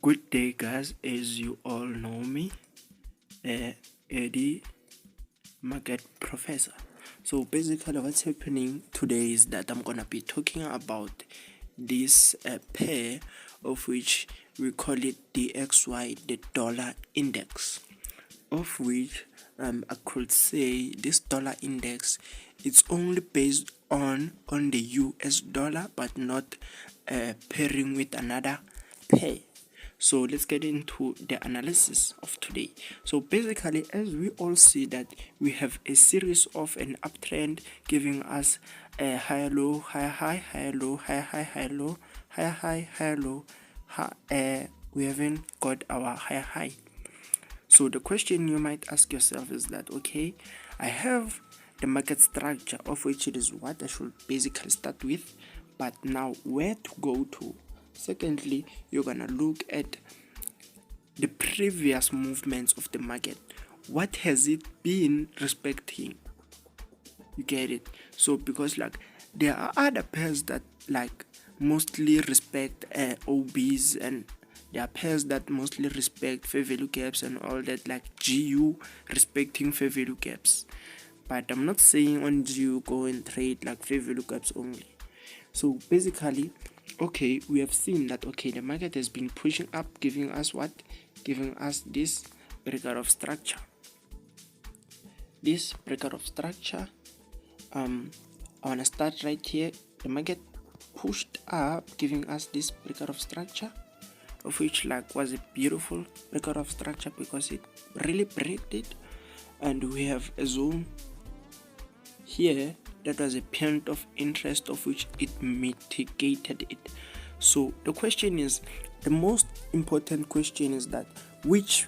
Good day, guys. As you all know me, Eddie, market professor. So basically, what's happening today is that I'm gonna be talking about this pair, of which we call it DXY, the dollar index, of which I could say this dollar index, it's only based on the US dollar, but not pairing with another pair. So let's get into the analysis of today. So basically, as we all see that we have a series of an uptrend giving us a high low, high high, high low, high high, high low, high high, high low. We haven't got our high high. So the question you might ask yourself is that, okay, I have the market structure, of which it is what I should basically start with, but now where to go to? Secondly, you're gonna look at the previous movements of the market. What has it been respecting? You get it? So because like there are other pairs that like mostly respect OBs, and there are pairs that mostly respect fair value gaps and all that, like GU respecting fair value gaps. But I'm not saying on GU go and trade like fair value gaps only. So basically, okay, we have seen that, okay, the market has been pushing up, giving us what? Giving us this breakout of structure. This breakout of structure, I want to start right here. The market pushed up, giving us this breakout of structure, of which like was a beautiful breakout of structure because it really breaked it. And we have a zone here that was a point of interest, of which it mitigated it. So the question is, the most important question is that which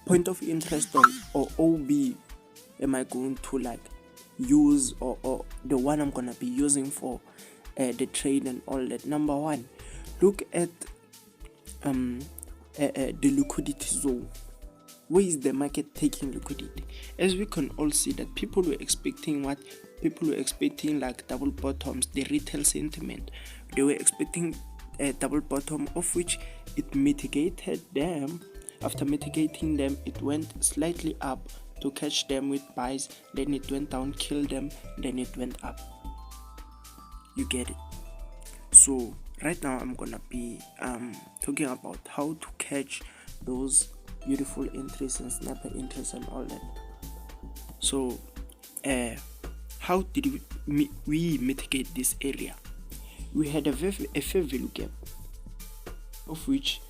point of interest or OB am I going to like use, or the one I'm gonna be using for the trade and all that. Number one, look at the liquidity zone. Where is the market taking liquidity? As we can all see that people were expecting what? People were expecting like double bottoms, the retail sentiment. They were expecting a double bottom, of which it mitigated them. After mitigating them, it went slightly up to catch them with buys. Then it went down, killed them. Then it went up. You get it? So right now I'm gonna be talking about how to catch those beautiful entries and snapper entries and all that. So how did we mitigate this area? We had a fair value gap, of which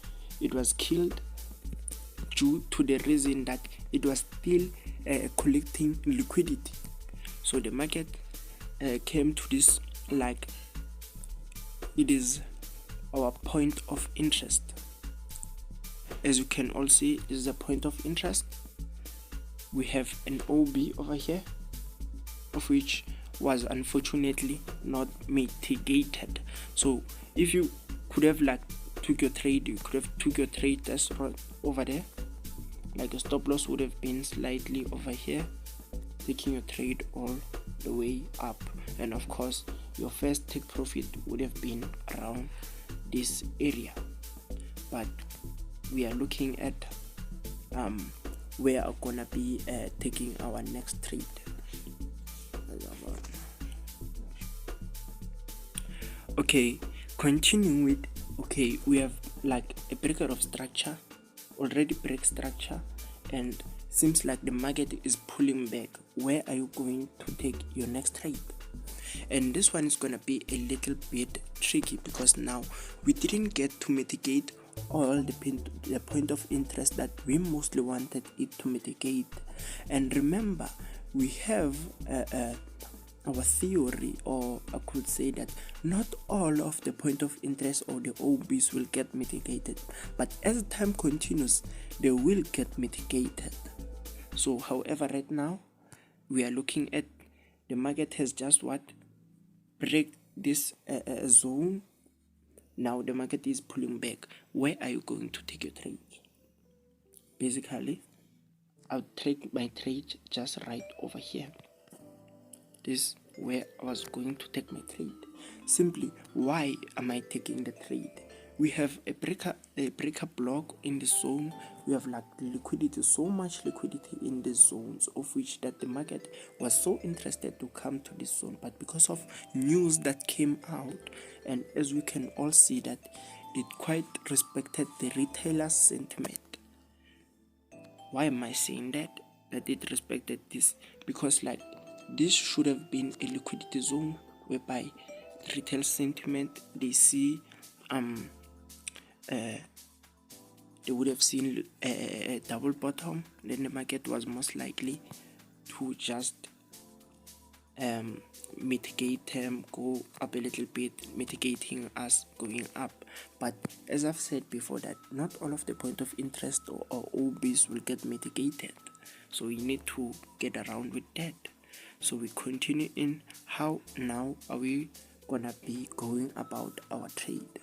it was killed due to the reason that it was still collecting liquidity. So the market came to this like it is our point of interest. As you can all see, this is a point of interest. We have an OB over here, of which was unfortunately not mitigated. So if you could have like took your trade, you could have took your trade that's right over there. Like a stop loss would have been slightly over here, taking your trade all the way up, and of course your first take profit would have been around this area. But we are looking at where are gonna be taking our next trade. Okay, continuing with, okay, we have like a breakout of structure, already break structure, and seems like the market is pulling back. Where are you going to take your next trade? And this one is gonna be a little bit tricky because now we didn't get to mitigate all the point of interest that we mostly wanted it to mitigate. And remember, we have our theory, or I could say that not all of the point of interest or the OBs will get mitigated, but as time continues they will get mitigated. So however, right now we are looking at the market has just what break this zone. Now the market is pulling back. Where are you going to take your trade? Basically, I'll take my trade just right over here. This is where I was going to take my trade. Simply, why am I taking the trade? we have a breaker block in the zone. We have like liquidity, so much liquidity in the zones, of which that the market was so interested to come to this zone, but because of news that came out, and as we can all see that it quite respected the retailer sentiment. Why am I saying that it respected this? Because like this should have been a liquidity zone whereby retail sentiment, they see they would have seen a double bottom, then the market was most likely to just mitigate them, go up a little bit, mitigating us going up. But as I've said before, that not all of the point of interest or OBs will get mitigated, so we need to get around with that. So we continue in how now are we gonna be going about our trade.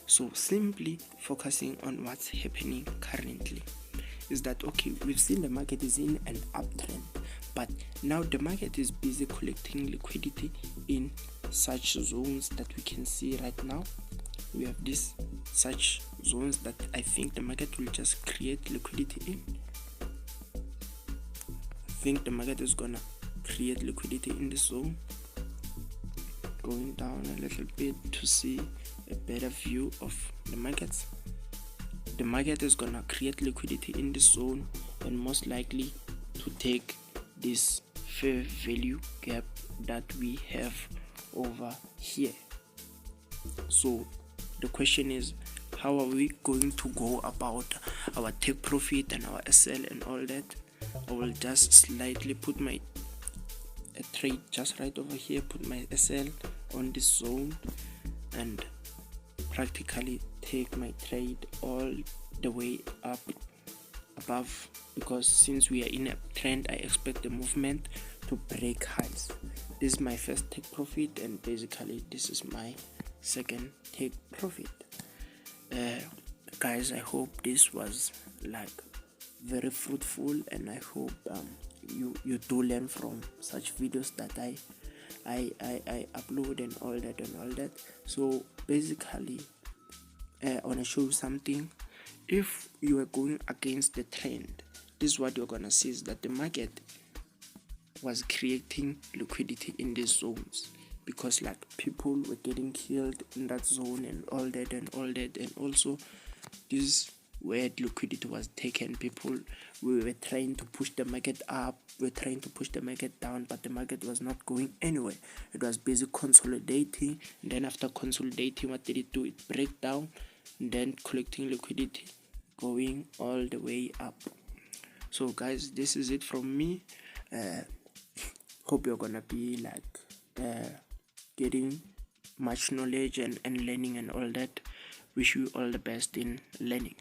So simply focusing on what's happening currently is that, okay, we've seen the market is in an uptrend, but now the market is busy collecting liquidity in such zones that we can see right now. We have these such zones that I think the market will just create liquidity in. I think the market is gonna create liquidity in this zone, going down a little bit to see a better view of the markets. The market is gonna create liquidity in this zone and most likely to take this fair value gap that we have over here. So the question is, how are we going to go about our take profit and our SL and all that? I will just slightly put my trade just right over here, put my SL on this zone and practically take my trade all the way up above, because since we are in a trend, I expect the movement to break highs. This is my first take profit, and basically this is my second take profit. Guys, I hope this was like very fruitful, and I hope you do learn from such videos that I upload and all that. So basically I want to show you something. If you are going against the trend, this is what you're gonna see, is that the market was creating liquidity in these zones, because like people were getting killed in that zone and all that, and also this is where liquidity was taken. People, we were trying to push the market up, we were trying to push the market down, but the market was not going anywhere. It was busy consolidating, and then after consolidating, what did it do? It break down, and then collecting liquidity, going all the way up. So guys, this is it from me. Hope you're gonna be like getting much knowledge and learning and all that. Wish you all the best in learning.